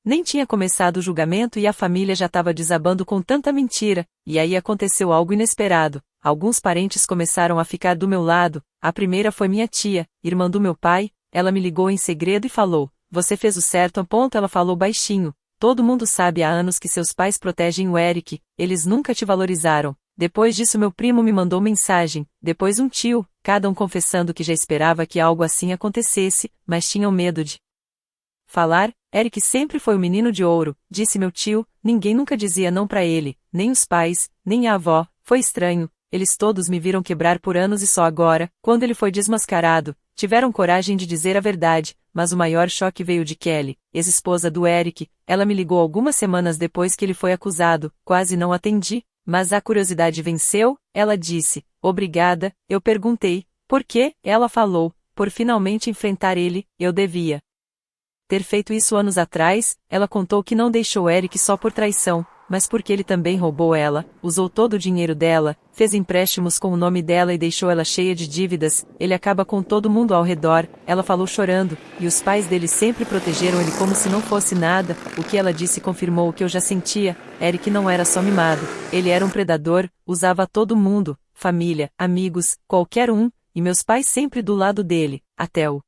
Nem tinha começado o julgamento e a família já estava desabando com tanta mentira, e aí aconteceu algo inesperado. Alguns parentes começaram a ficar do meu lado. A primeira foi minha tia, irmã do meu pai. Ela me ligou em segredo e falou: "Você fez o certo." Ela falou baixinho. "Todo mundo sabe há anos que seus pais protegem o Eric, eles nunca te valorizaram." Depois disso meu primo me mandou mensagem, depois um tio, cada um confessando que já esperava que algo assim acontecesse, mas tinham medo de falar. "Eric sempre foi o menino de ouro", disse meu tio, "ninguém nunca dizia não pra ele, nem os pais, nem a avó, foi estranho, eles todos me viram quebrar por anos e só agora, quando ele foi desmascarado, tiveram coragem de dizer a verdade." Mas o maior choque veio de Kelly, ex-esposa do Eric. Ela me ligou algumas semanas depois que ele foi acusado, quase não atendi, mas a curiosidade venceu. Ela disse: "Obrigada." Eu perguntei: "Por quê?" Ela falou: "Por finalmente enfrentar ele, eu devia ter feito isso anos atrás." Ela contou que não deixou Eric só por traição, mas porque ele também roubou ela, usou todo o dinheiro dela, fez empréstimos com o nome dela e deixou ela cheia de dívidas. "Ele acaba com todo mundo ao redor", ela falou chorando, "e os pais dele sempre protegeram ele como se não fosse nada." O que ela disse confirmou o que eu já sentia. Eric não era só mimado, ele era um predador, usava todo mundo, família, amigos, qualquer um, e meus pais sempre do lado dele, até o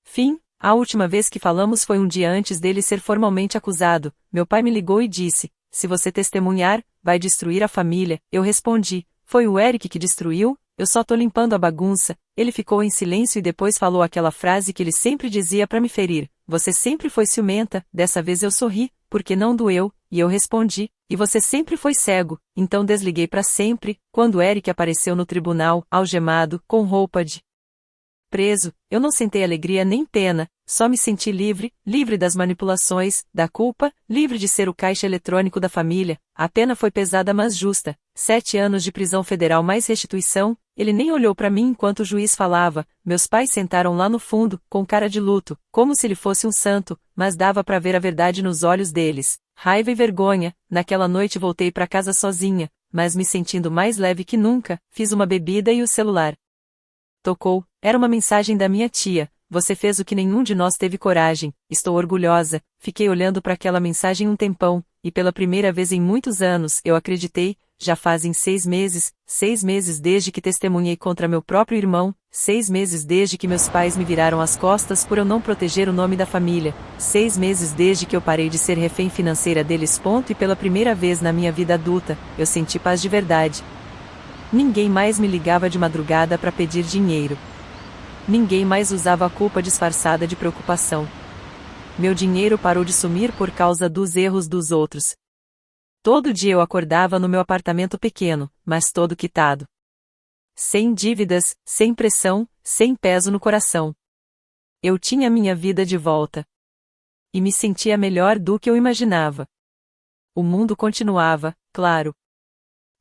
fim. A última vez que falamos foi um dia antes dele ser formalmente acusado. Meu pai me ligou e disse: "Se você testemunhar, vai destruir a família." Eu respondi: "Foi o Eric que destruiu, eu só tô limpando a bagunça." Ele ficou em silêncio e depois falou aquela frase que ele sempre dizia pra me ferir: "Você sempre foi ciumenta." Dessa vez eu sorri, porque não doeu, e eu respondi: "E você sempre foi cego." Então desliguei pra sempre. Quando Eric apareceu no tribunal, algemado, com roupa de preso, eu não senti alegria nem pena, só me senti livre, livre das manipulações, da culpa, livre de ser o caixa eletrônico da família. A pena foi pesada mas justa, 7 anos de prisão federal mais restituição. Ele nem olhou para mim enquanto o juiz falava. Meus pais sentaram lá no fundo, com cara de luto, como se ele fosse um santo, mas dava para ver a verdade nos olhos deles. Raiva e vergonha. Naquela noite voltei para casa sozinha, mas me sentindo mais leve que nunca. Fiz uma bebida e o celular tocou. Era uma mensagem da minha tia: "Você fez o que nenhum de nós teve coragem, estou orgulhosa." Fiquei olhando para aquela mensagem um tempão, e pela primeira vez em muitos anos eu acreditei. Já fazem 6 meses desde que testemunhei contra meu próprio irmão, 6 meses desde que meus pais me viraram as costas por eu não proteger o nome da família, 6 meses desde que eu parei de ser refém financeira deles. E pela primeira vez na minha vida adulta, eu senti paz de verdade. Ninguém mais me ligava de madrugada para pedir dinheiro. Ninguém mais usava a culpa disfarçada de preocupação. Meu dinheiro parou de sumir por causa dos erros dos outros. Todo dia eu acordava no meu apartamento pequeno, mas todo quitado. Sem dívidas, sem pressão, sem peso no coração. Eu tinha minha vida de volta. E me sentia melhor do que eu imaginava. O mundo continuava, claro.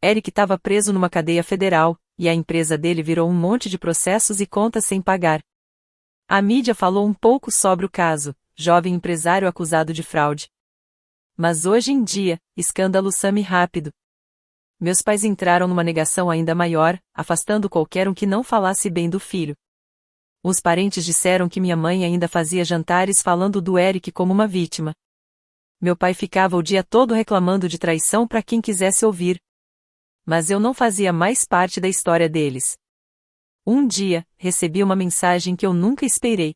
Eric estava preso numa cadeia federal, e a empresa dele virou um monte de processos e contas sem pagar. A mídia falou um pouco sobre o caso: jovem empresário acusado de fraude. Mas hoje em dia, escândalo some rápido. Meus pais entraram numa negação ainda maior, afastando qualquer um que não falasse bem do filho. Os parentes disseram que minha mãe ainda fazia jantares falando do Eric como uma vítima. Meu pai ficava o dia todo reclamando de traição para quem quisesse ouvir. Mas eu não fazia mais parte da história deles. Um dia, recebi uma mensagem que eu nunca esperei.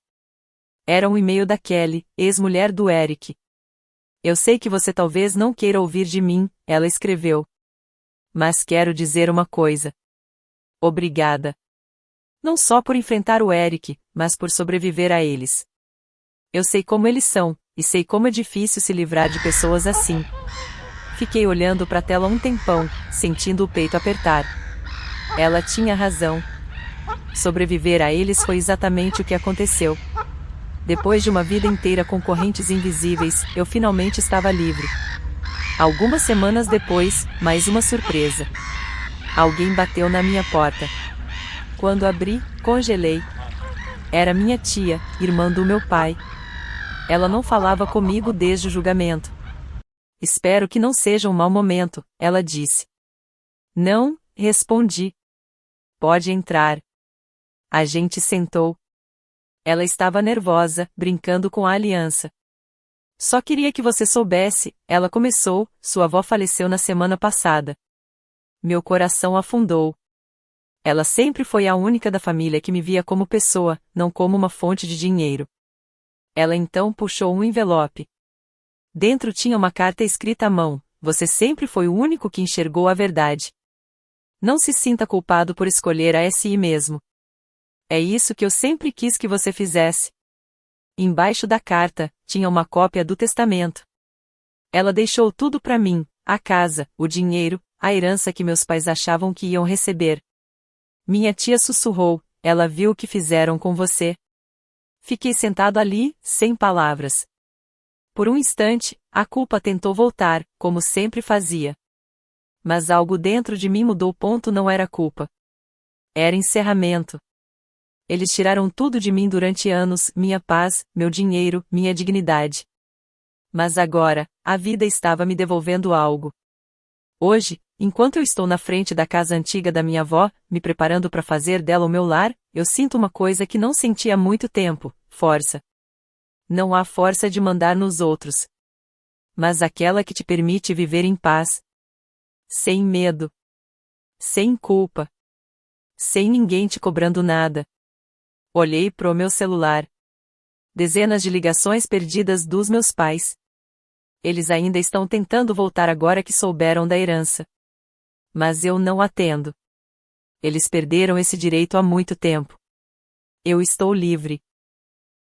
Era um e-mail da Kelly, ex-mulher do Eric. "Eu sei que você talvez não queira ouvir de mim", ela escreveu. "Mas quero dizer uma coisa. Obrigada. Não só por enfrentar o Eric, mas por sobreviver a eles. Eu sei como eles são, e sei como é difícil se livrar de pessoas assim." Fiquei olhando para a tela um tempão, sentindo o peito apertar. Ela tinha razão. Sobreviver a eles foi exatamente o que aconteceu. Depois de uma vida inteira com correntes invisíveis, eu finalmente estava livre. Algumas semanas depois, mais uma surpresa. Alguém bateu na minha porta. Quando abri, congelei. Era minha tia, irmã do meu pai. Ela não falava comigo desde o julgamento. "Espero que não seja um mau momento", ela disse. "Não", respondi. "Pode entrar." A gente sentou. Ela estava nervosa, brincando com a aliança. Só queria que você soubesse, ela começou, sua avó faleceu na semana passada. Meu coração afundou. Ela sempre foi a única da família que me via como pessoa, não como uma fonte de dinheiro. Ela então puxou um envelope. Dentro tinha uma carta escrita à mão: você sempre foi o único que enxergou a verdade. Não se sinta culpado por escolher a si mesmo. É isso que eu sempre quis que você fizesse. Embaixo da carta, tinha uma cópia do testamento. Ela deixou tudo para mim: a casa, o dinheiro, a herança que meus pais achavam que iam receber. Minha tia sussurrou: ela viu o que fizeram com você. Fiquei sentado ali, sem palavras. Por um instante, a culpa tentou voltar, como sempre fazia. Mas algo dentro de mim mudou. Não era culpa. Era encerramento. Eles tiraram tudo de mim durante anos: minha paz, meu dinheiro, minha dignidade. Mas agora, a vida estava me devolvendo algo. Hoje, enquanto eu estou na frente da casa antiga da minha avó, me preparando para fazer dela o meu lar, eu sinto uma coisa que não senti há muito tempo: força. Não há força de mandar nos outros, mas aquela que te permite viver em paz. Sem medo. Sem culpa. Sem ninguém te cobrando nada. Olhei pro meu celular. Dezenas de ligações perdidas dos meus pais. Eles ainda estão tentando voltar agora que souberam da herança. Mas eu não atendo. Eles perderam esse direito há muito tempo. Eu estou livre.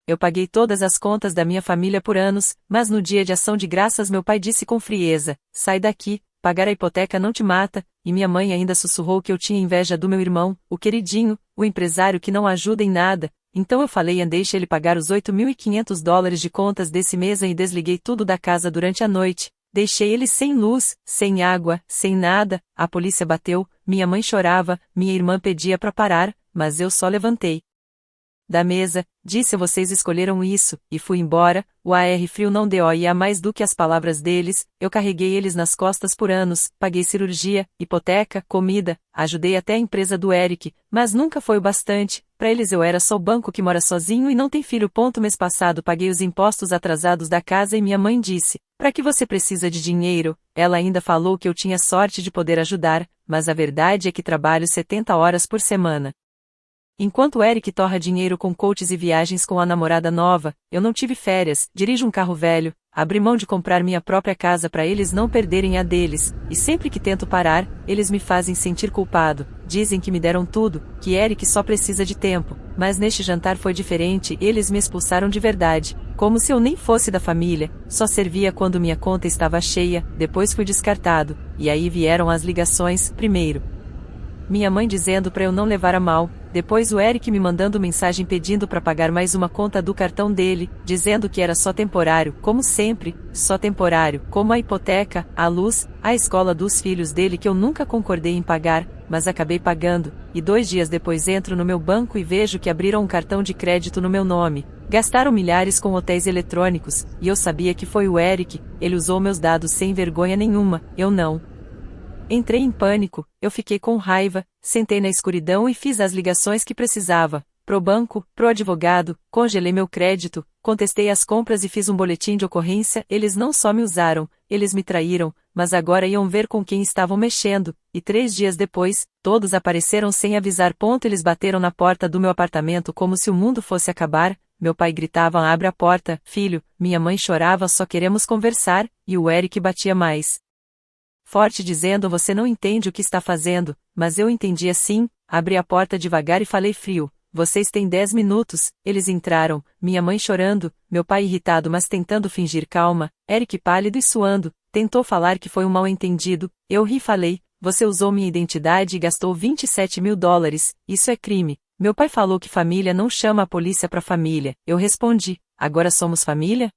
Eu paguei todas as contas da minha família por anos, mas no dia de ação de graças meu pai disse com frieza: sai daqui, pagar a hipoteca não te mata, e minha mãe ainda sussurrou que eu tinha inveja do meu irmão, o queridinho, o empresário que não ajuda em nada. Então eu falei: deixa ele pagar os $8.500 de contas desse mês, e desliguei tudo da casa durante a noite. Deixei ele sem luz, sem água, sem nada. A polícia bateu, minha mãe chorava, minha irmã pedia para parar, mas eu só levantei da mesa, disse: vocês escolheram isso, e fui embora. O ar frio não deu a mais do que as palavras deles. Eu carreguei eles nas costas por anos, paguei cirurgia, hipoteca, comida, ajudei até a empresa do Eric, mas nunca foi o bastante. Para eles eu era só o banco que mora sozinho e não tem filho. Mês passado paguei os impostos atrasados da casa e minha mãe disse: para que você precisa de dinheiro? Ela ainda falou que eu tinha sorte de poder ajudar, mas a verdade é que trabalho 70 horas por semana. Enquanto Eric torra dinheiro com coaches e viagens com a namorada nova, eu não tive férias, dirijo um carro velho, abri mão de comprar minha própria casa para eles não perderem a deles, e sempre que tento parar, eles me fazem sentir culpado. Dizem que me deram tudo, que Eric só precisa de tempo, mas neste jantar foi diferente. Eles me expulsaram de verdade, como se eu nem fosse da família, só servia quando minha conta estava cheia. Depois fui descartado, e aí vieram as ligações. Primeiro, minha mãe dizendo para eu não levar a mal, depois o Eric me mandando mensagem pedindo para pagar mais uma conta do cartão dele, dizendo que era só temporário, como sempre, só temporário, como a hipoteca, a luz, a escola dos filhos dele que eu nunca concordei em pagar, mas acabei pagando, e 2 dias depois entro no meu banco e vejo que abriram um cartão de crédito no meu nome. Gastaram milhares com hotéis eletrônicos, e eu sabia que foi o Eric. Ele usou meus dados sem vergonha nenhuma, eu não. Entrei em pânico, eu fiquei com raiva, sentei na escuridão e fiz as ligações que precisava, pro banco, pro advogado, congelei meu crédito, contestei as compras e fiz um boletim de ocorrência. Eles não só me usaram, eles me traíram, mas agora iam ver com quem estavam mexendo, e 3 dias depois, todos apareceram sem avisar. Eles bateram na porta do meu apartamento como se o mundo fosse acabar. Meu pai gritava: abre a porta, filho. Minha mãe chorava: só queremos conversar, e o Eric batia mais forte dizendo: você não entende o que está fazendo, mas eu entendi assim. Abri a porta devagar e falei frio: vocês têm 10 minutos. Eles entraram, minha mãe chorando, meu pai irritado mas tentando fingir calma, Eric pálido e suando, tentou falar que foi um mal-entendido. Eu ri e falei: você usou minha identidade e gastou $27.000, isso é crime. Meu pai falou que família não chama a polícia pra família. Eu respondi: agora somos família?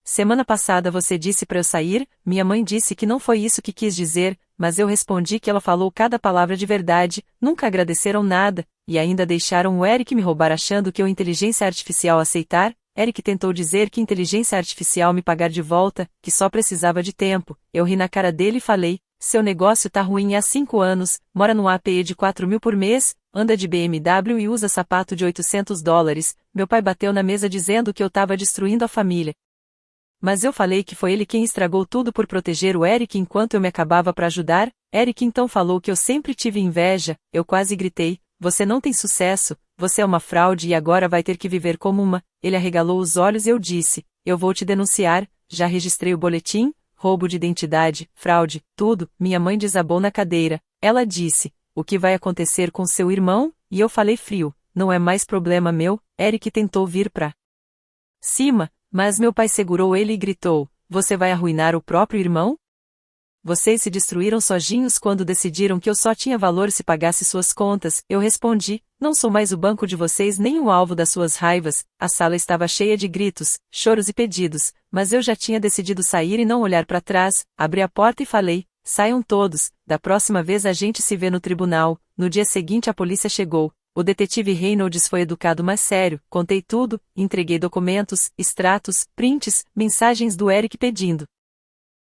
Semana passada você disse para eu sair. Minha mãe disse que não foi isso que quis dizer, mas eu respondi que ela falou cada palavra de verdade. Nunca agradeceram nada, e ainda deixaram o Eric me roubar achando que eu inteligência artificial aceitar. Eric tentou dizer que inteligência artificial me pagar de volta, que só precisava de tempo. Eu ri na cara dele e falei: seu negócio tá ruim há 5 anos, mora num APE de 4.000 por mês, anda de BMW e usa sapato de $800. Meu pai bateu na mesa dizendo que eu tava destruindo a família. Mas eu falei que foi ele quem estragou tudo por proteger o Eric enquanto eu me acabava para ajudar. Eric então falou que eu sempre tive inveja. Eu quase gritei: você não tem sucesso, você é uma fraude e agora vai ter que viver como uma. Ele arregalou os olhos e eu disse: eu vou te denunciar, já registrei o boletim, roubo de identidade, fraude, tudo. Minha mãe desabou na cadeira. Ela disse: o que vai acontecer com seu irmão? E eu falei frio: não é mais problema meu. Eric tentou vir pra cima, mas meu pai segurou ele e gritou: você vai arruinar o próprio irmão? Vocês se destruíram sozinhos quando decidiram que eu só tinha valor se pagasse suas contas. Eu respondi: não sou mais o banco de vocês nem o alvo das suas raivas. A sala estava cheia de gritos, choros e pedidos, mas eu já tinha decidido sair e não olhar para trás. Abri a porta e falei: saiam todos, da próxima vez a gente se vê no tribunal. No dia seguinte a polícia chegou. O detetive Reynolds foi educado mas sério. Contei tudo, entreguei documentos, extratos, prints, mensagens do Eric pedindo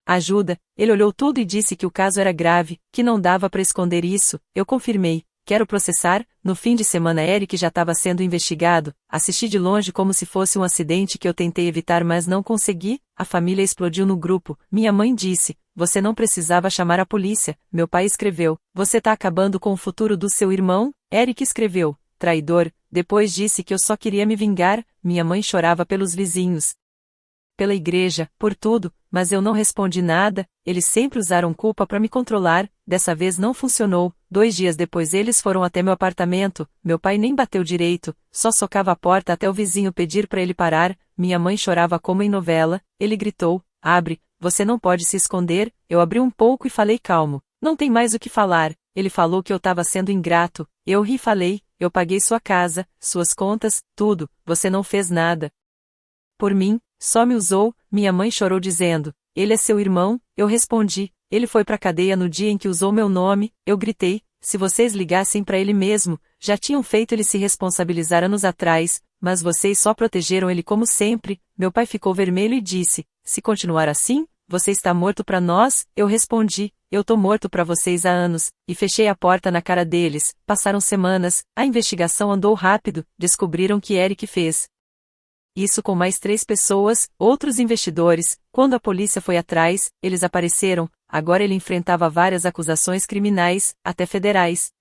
ajuda. Ele olhou tudo e disse que o caso era grave, que não dava para esconder isso. Eu confirmei: quero processar. No fim de semana Eric já estava sendo investigado. Assisti de longe como se fosse um acidente que eu tentei evitar mas não consegui. A família explodiu no grupo. Minha mãe disse: você não precisava chamar a polícia. Meu pai escreveu: você tá acabando com o futuro do seu irmão. Eric escreveu: traidor. Depois disse que eu só queria me vingar. Minha mãe chorava pelos vizinhos, pela igreja, por tudo, mas eu não respondi nada. Eles sempre usaram culpa para me controlar. Dessa vez não funcionou. 2 dias depois eles foram até meu apartamento. Meu pai nem bateu direito, só socava a porta até o vizinho pedir para ele parar. Minha mãe chorava como em novela. Ele gritou: abre, você não pode se esconder. Eu abri um pouco e falei calmo: não tem mais o que falar. Ele falou que eu estava sendo ingrato. Eu ri e falei: eu paguei sua casa, suas contas, tudo, você não fez nada por mim, só me usou. Minha mãe chorou dizendo: ele é seu irmão. Eu respondi: ele foi pra cadeia no dia em que usou meu nome. Eu gritei: se vocês ligassem pra ele mesmo, já tinham feito ele se responsabilizar anos atrás, mas vocês só protegeram ele como sempre. Meu pai ficou vermelho e disse: se continuar assim, você está morto pra nós. Eu respondi: eu tô morto pra vocês há anos, e fechei a porta na cara deles. Passaram semanas, a investigação andou rápido, descobriram que Eric fez isso com mais 3 pessoas, outros investidores. Quando a polícia foi atrás, eles apareceram. Agora ele enfrentava várias acusações criminais, até federais.